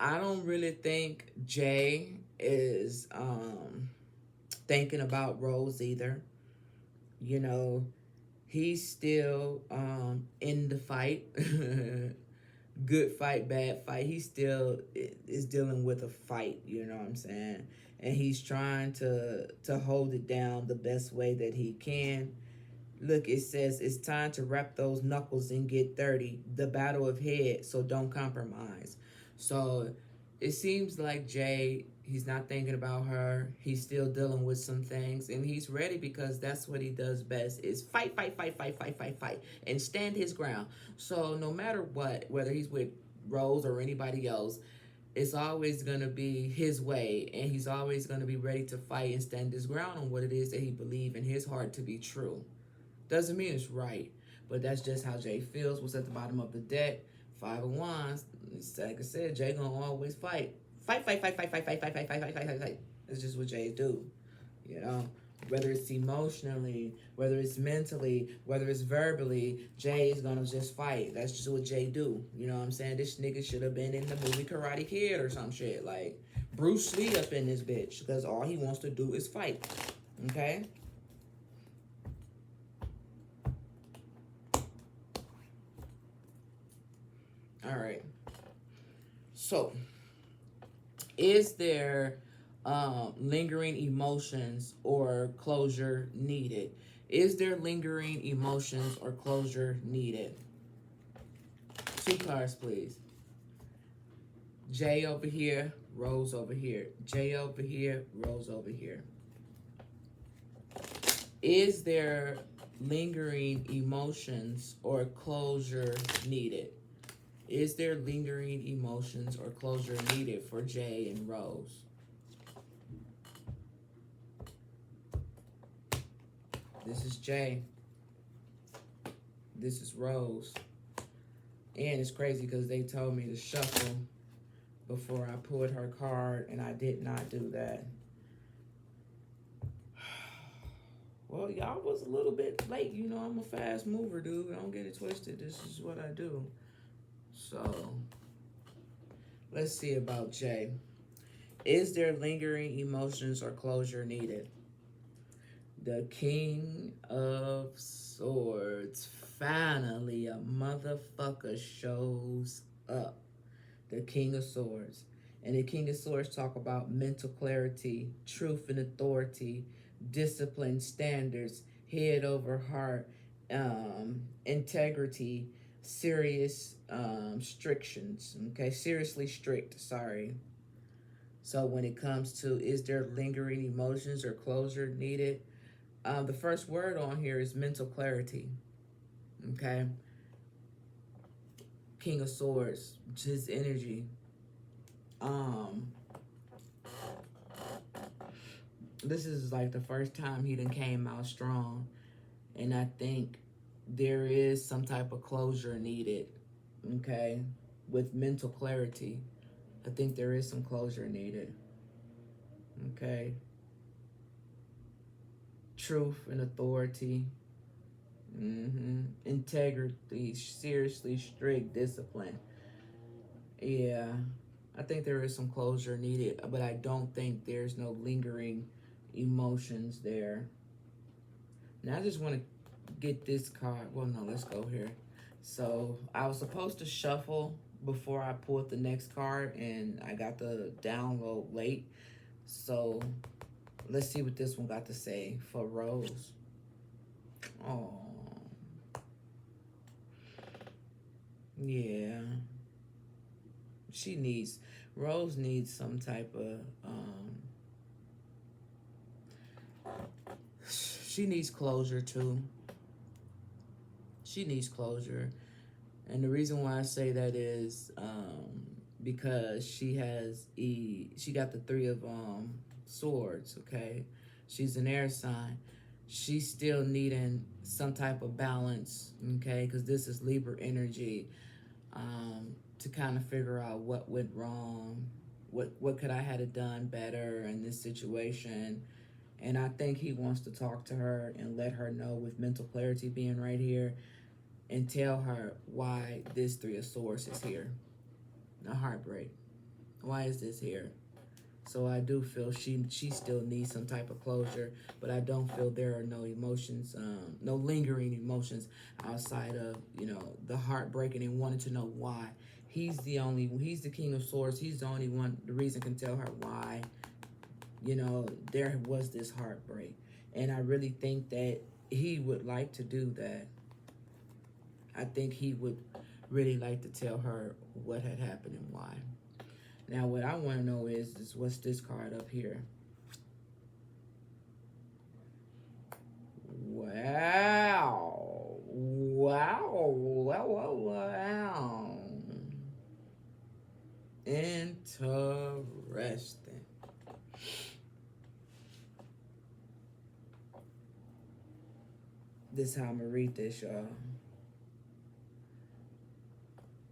I don't really think Jay is thinking about Rose either. You know, he's still in the fight. Good fight, bad fight. He still is dealing with a fight, you know what I'm saying? And he's trying to hold it down the best way that he can. Look, it says it's time to wrap those knuckles and get 30. The battle of head, so don't compromise. So it seems like Jay, he's not thinking about her. He's still dealing with some things, and he's ready because that's what he does best is fight, fight, fight, fight, fight, fight, fight, and stand his ground. So no matter what, whether he's with Rose or anybody else, it's always going to be his way, and he's always going to be ready to fight and stand his ground on what it is that he believes in his heart to be true. Doesn't mean it's right, but that's just how Jay feels. What's at the bottom of the deck? Five of Wands. Like I said, Jay gonna always fight. Fight, fight, fight, fight, fight, fight, fight, fight, fight, fight, fight, fight, fight. That's just what Jay do. You know? Whether it's emotionally, whether it's mentally, whether it's verbally, Jay is gonna just fight. That's just what Jay do. You know what I'm saying? This nigga should have been in the movie Karate Kid or some shit. Like Bruce Lee up in this bitch. Because all he wants to do is fight. Okay? All right. So, is there lingering emotions or closure needed? Is there lingering emotions or closure needed? 2 cards, please. Jay over here, Rose over here. Jay over here, Rose over here. Is there lingering emotions or closure needed? Is there lingering emotions or closure needed for Jay and Rose? This is Jay. This is Rose. And it's crazy because they told me to shuffle before I pulled her card, and I did not do that. Well, y'all was a little bit late. You know, I'm a fast mover, dude. Don't get it twisted. This is what I do. So, let's see about Jay. Is there lingering emotions or closure needed? The King of Swords. Finally, a motherfucker shows up. The King of Swords. And the King of Swords talk about mental clarity, truth and authority, discipline, standards, head over heart, integrity, serious strictions. Okay, seriously strict, sorry. So when it comes to is there lingering emotions or closure needed, the first word on here is mental clarity. Okay, King of Swords, his energy. This is like the first time he done came out strong, and I think there is some type of closure needed. Okay, with mental clarity, I think there is some closure needed. Okay, truth and authority. Integrity, seriously strict discipline. Yeah, I think there is some closure needed, but I don't think there's no lingering emotions there. Now I just want to get this card. Well, no, let's go here. So I was supposed to shuffle before I pulled the next card, and I got the download late. So let's see what this one got to say for Rose. Oh, yeah. Rose needs some type of, she needs closure too. She needs closure. And the reason why I say that is because she got the 3 of swords, okay? She's an air sign. She's still needing some type of balance, okay? Because this is Libra energy. To kind of figure out what went wrong, what could I have done better in this situation. And I think he wants to talk to her and let her know, with mental clarity being right here, and tell her why this 3 of Swords is here. A heartbreak. Why is this here? So I do feel she still needs some type of closure, but I don't feel there are no emotions, no lingering emotions outside of, you know, the heartbreaking and wanting to know why. He's the King of Swords. He's the only one, the reason can tell her why, you know, there was this heartbreak. And I really think that he would like to do that. I think he would really like to tell her what had happened and why. Now, what I want to know is what's this card up here? Wow. Wow. Wow. Wow. Wow. Interesting. This is how I'm going to read this, y'all.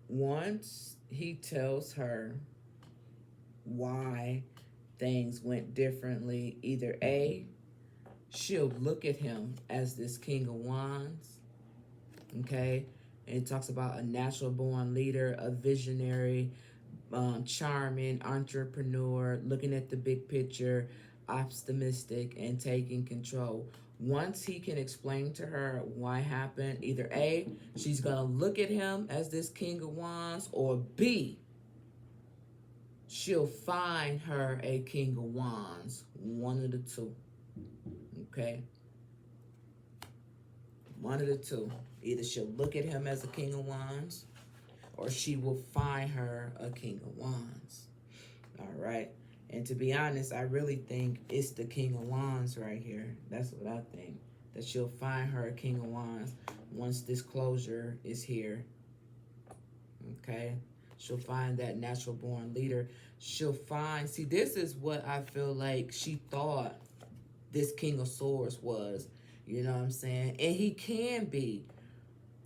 Once he tells her why things went differently, either A, she'll look at him as this King of Wands, okay? And it talks about a natural born leader, a visionary, charming entrepreneur, looking at the big picture, optimistic, and taking control. Once he can explain to her why happened, either A, she's going to look at him as this King of Wands, or B, she'll find her a King of Wands. One of the two. Okay? One of the two. Either she'll look at him as a King of Wands, or she will find her a King of Wands. All right? And to be honest, I really think it's the King of Wands right here. That's what I think. That she'll find her a King of Wands once this closure is here. Okay? She'll find that natural born leader. She'll find, see, this is what I feel like she thought this King of Swords was. You know what I'm saying? And he can be,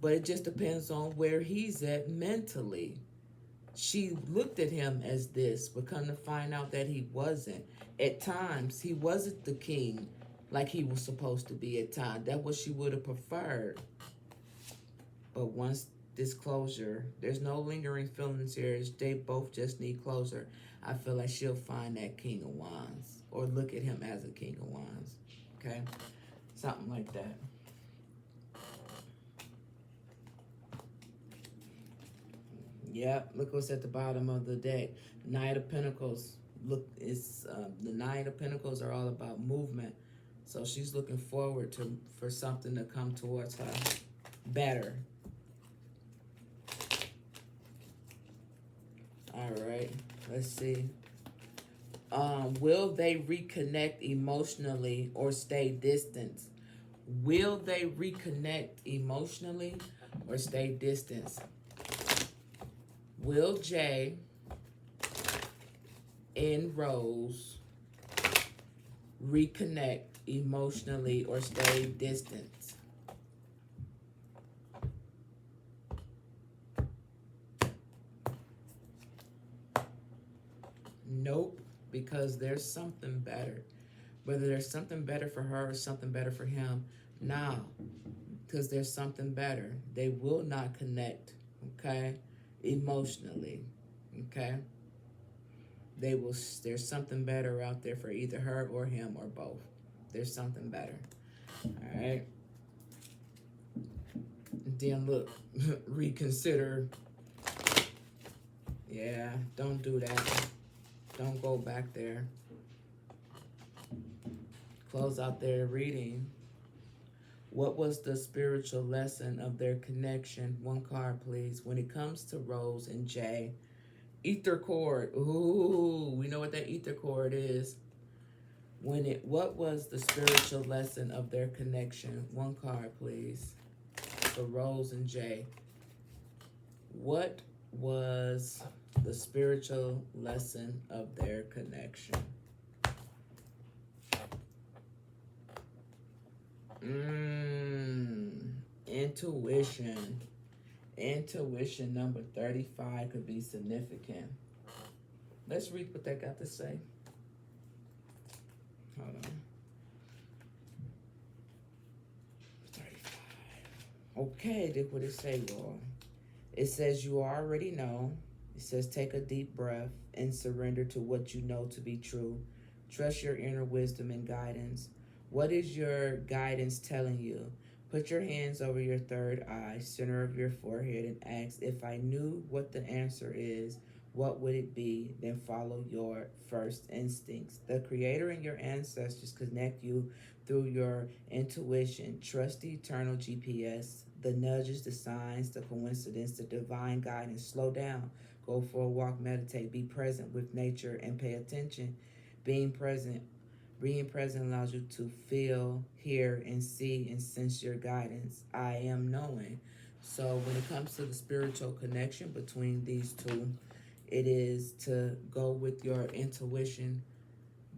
but it just depends on where he's at mentally. She looked at him as this, but come to find out that he wasn't. At times, he wasn't the king like he was supposed to be at times. That's what she would have preferred. But once this closure, there's no lingering feelings here. They both just need closure. I feel like she'll find that King of Wands, or look at him as a King of Wands. Okay? Something like that. Yep, look what's at the bottom of the deck. Knight of Pentacles. Look, it's the Knight of Pentacles are all about movement. So she's looking forward for something to come towards her better. All right, let's see. Will they reconnect emotionally or stay distant? Will they reconnect emotionally or stay distant? Will Jay and Rose reconnect emotionally or stay distant? Nope, because there's something better. Whether there's something better for her or something better for him, now, because there's something better. They will not connect, okay, emotionally, okay? They will. There's something better out there for either her or him or both. There's something better, all right? Then look, reconsider. Yeah, don't do that. Don't go back there. Close out their reading. What was the spiritual lesson of their connection? One card, please. When it comes to Rose and Jay, ether cord. Ooh, we know what that ether cord is. What was the spiritual lesson of their connection? One card, please. For Rose and Jay. What was the spiritual lesson of their connection? Intuition. Intuition number 35 could be significant. Let's read what they got to say. Hold on. 35. Okay, look what it say, Lord. It says you already know. It says, take a deep breath and surrender to what you know to be true. Trust your inner wisdom and guidance. What is your guidance telling you? Put your hands over your third eye, center of your forehead, and ask, if I knew what the answer is, what would it be? Then follow your first instincts. The Creator and your ancestors connect you through your intuition. Trust the eternal GPS, the nudges, the signs, the coincidence, the divine guidance. Slow down. Go for a walk, meditate, be present with nature, and pay attention. Being present allows you to feel, hear, and see and sense your guidance. I am knowing. So when it comes to the spiritual connection between these two, it is to go with your intuition,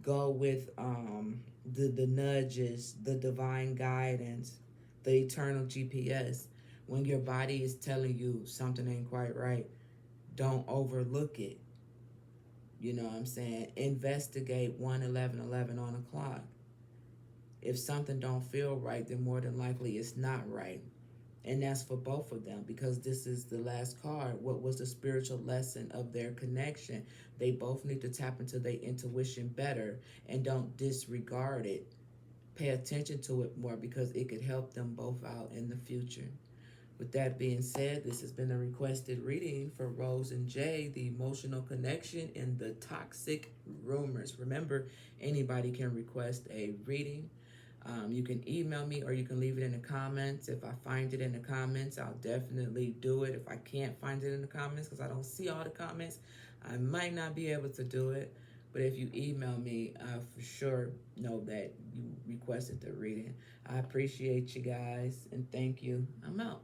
go with the nudges, the divine guidance, the eternal GPS. When your body is telling you something ain't quite right, don't overlook it. You know what I'm saying? Investigate 1 11 11 on a clock. If something don't feel right, then more than likely it's not right. And that's for both of them, because this is the last card. What was the spiritual lesson of their connection? They both need to tap into their intuition better and don't disregard it. Pay attention to it more, because it could help them both out in the future. With that being said, this has been a requested reading for Rose and Jay, the emotional connection and the toxic rumors. Remember, anybody can request a reading. You can email me or you can leave it in the comments. If I find it in the comments, I'll definitely do it. If I can't find it in the comments because I don't see all the comments, I might not be able to do it. But if you email me, I for sure know that you requested the reading. I appreciate you guys and thank you. I'm out.